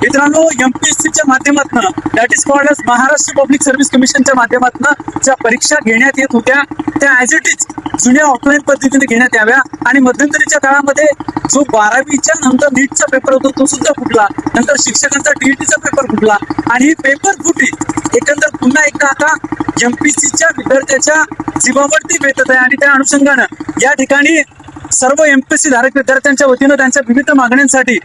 मित्रांनो, एमपीएससीच्या माध्यमातून that is called as Maharashtra public service कमिशनच्या माध्यमातून ज्या परीक्षा घेण्यात येत होत्या त्या ॲज इट इज जुन्या ऑफलाईन पद्धतीने घेण्यात याव्या आणि मध्यंतरीच्या काळामध्ये जो 12वीच्या नंतर नीटचा पेपर होता तो सुद्धा फुटला, नंतर शिक्षकांचा टीईटीचा पेपर फुटला आणि ही पेपर फुटी एकंदर पुन्हा एकदा आता एमपीएससीच्या विद्यार्थ्याच्या जीवावरती बेतत आहे आणि त्या अनुषंगानं या ठिकाणी सर्व एमपीएससी धारक विद्यार्थ्यांच्या वतीनं त्यांच्या विविध मागण्यांसाठी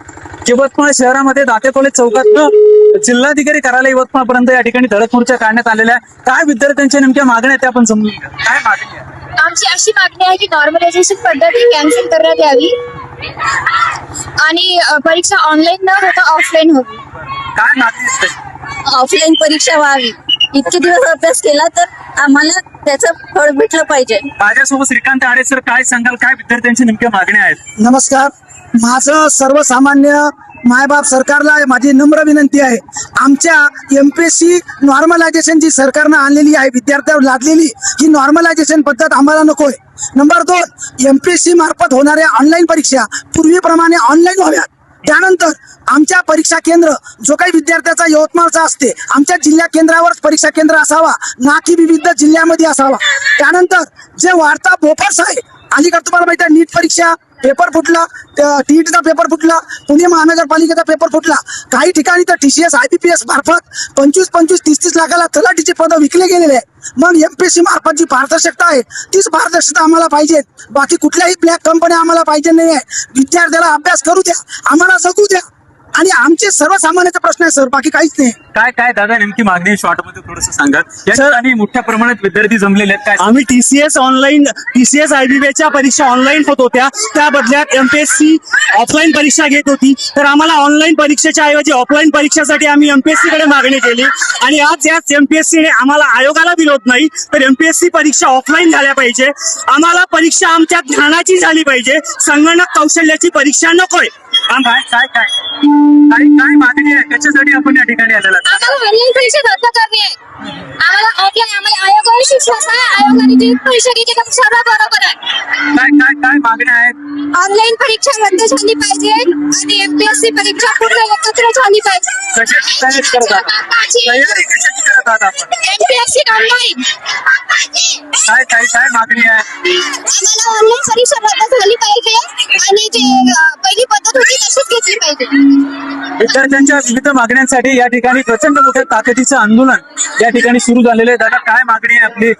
यवतमाळ शहरामध्ये दाते कॉलेज चौकातनं जिल्हाधिकारी कार्यालय यवतमाळ पर्यंत या ठिकाणी धडक मोर्चा काढण्यात आलेला आहे. काय विद्यार्थ्यांच्या नेमक्या मागण्या आहेत त्या आपण समजून घेऊया. काय मागणी आहे? आमची अशी मागणी आहे की नॉर्मलायझेशन पद्धती कॅन्सल करण्यात यावी आणि परीक्षा ऑनलाईन न होता ऑफलाईन होवी. काय मागणी आहे? ऑफलाईन परीक्षा व्हावी. इतके दिवस अभ्यास केला तर आम्हाला त्याचं फळ भेटलं पाहिजे. माझ्यासोबत श्रीकांत आडे सर, काय सांगाल, काय विद्यार्थ्यांच्या नेमक्या मागण्या आहेत? नमस्कार. माझं सर्वसामान्य मायबाप सरकारला माझी नम्र विनंती आहे. आमच्या एमपीएससी नॉर्मलायझेशन जी सरकारनं आणलेली आहे विद्यार्थ्यांवर लादलेली ही नॉर्मलायझेशन पद्धत आम्हाला नकोय. नंबर 2, एमपीएससी मार्फत होणाऱ्या ऑनलाईन परीक्षा पूर्वीप्रमाणे ऑनलाईन व्हाव्यात. त्यानंतर आमच्या परीक्षा केंद्र जो काही विद्यार्थ्याचा यवतमाळचा असते आमच्या जिल्हा केंद्रावरच परीक्षा केंद्र असावा, ना की विविध जिल्ह्यामध्ये असावा. त्यानंतर जे वाढता बोफर्स आहे, अलीकडे तुम्हाला माहिती आहे नीट परीक्षा पेपर फुटला, टीईटीचा पेपर फुटला, पुणे महानगरपालिकेचा पेपर फुटला, काही ठिकाणी तर TCS IBPS मार्फत 25-30 लाखाला तलाठीचे पद विकले गेलेले आहे. मग एमपीएससी मार्फत जी पारदर्शकता आहे तीच पारदर्शकता आम्हाला पाहिजे. बाकी कुठल्याही ब्लॅक कंपन्या आम्हाला पाहिजे नाही आहे. विद्यार्थ्याला अभ्यास करू द्या, आम्हाला जगू द्या आणि आमचे सर्वसामान्याचे प्रश्न आहे सर, बाकी काहीच नाही. काय काय दादा नेमकी मागणी शॉर्ट मध्ये थोडंसं सांगा. सर, आणि मोठ्या प्रमाणात विद्यार्थी जमलेले आहेत. काय आम्ही TCS IBPच्या परीक्षा ऑनलाईन होत होत्या, त्या बदल्यात एमपीएससी ऑफलाईन परीक्षा घेत होती. तर आम्हाला ऑनलाईन परीक्षेच्या ऐवजी ऑफलाईन परीक्षेसाठी आम्ही एमपीएससी कडे मागणी केली आणि आज याच एमपीएससीने आम्हाला आयोगाला विरोध नाही तर एमपीएससी परीक्षा ऑफलाईन झाल्या पाहिजे. आम्हाला परीक्षा आमच्या ज्ञानाची झाली पाहिजे, संगणक कौशल्याची परीक्षा नकोय. काय काय काय काय काय मागणी आहे, त्याच्यासाठी आपण या ठिकाणी आलेला आहोत. आम्हाला ऑनलाईन परीक्षा रद्द करणे आहे. आम्हाला ऑफलाईन आम्हाला आयोगावर विश्वास आहे. आयोगाने जी परीक्षा घेतली तर सर्व बरोबर आहे. काय काय काय मागण्या आहेत? ऑनलाईन परीक्षा रद्द झाली पाहिजे आणि एमपीएससी परीक्षा पूर्ण एकत्र झाली पाहिजे. कशाची तयारी करत आहात? तयारी कशाची करत आहात आपण? MPSC online. काय काय काय मागणी आहे? आम्हाला ऑनलाईन परीक्षा रद्द झाली पाहिजे आणि जी पहिली पद्धत होती तशीच घेतली पाहिजे. विद्यार्थ्यांच्या विविध मागण्यांसाठी या ठिकाणी प्रचंड मोठ्या ताकदीचं आंदोलन या ठिकाणी सुरू झालेलं आहे. दादा, काय मागणी आहे आपली?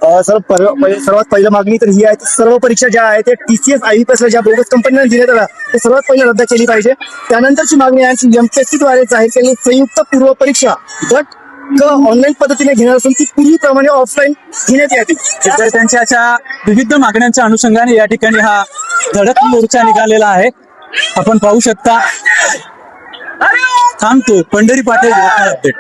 सर्वात पहिलं मागणी तर ही आहे की सर्व परीक्षा ज्या आहेत ते TCS IBPS ज्या बोगस कंपन्यांना दिल्या आल्या ते सर्वात पहिलं रद्द केली पाहिजे. त्यानंतरची मागणी आहे की एमपीएससी द्वारे जाहीर केलेली संयुक्त पूर्व परीक्षा गट ऑनलाईन पद्धतीने घेणार असून ती पूर्वीप्रमाणे ऑफलाईन घेण्यात यावी. विद्यार्थ्यांच्या अशा विविध मागण्यांच्या अनुषंगाने या ठिकाणी हा धडक मोर्चा निघालेला आहे. आपण पाहू शकता. थांबतो पंढरी पाटील अपडेट.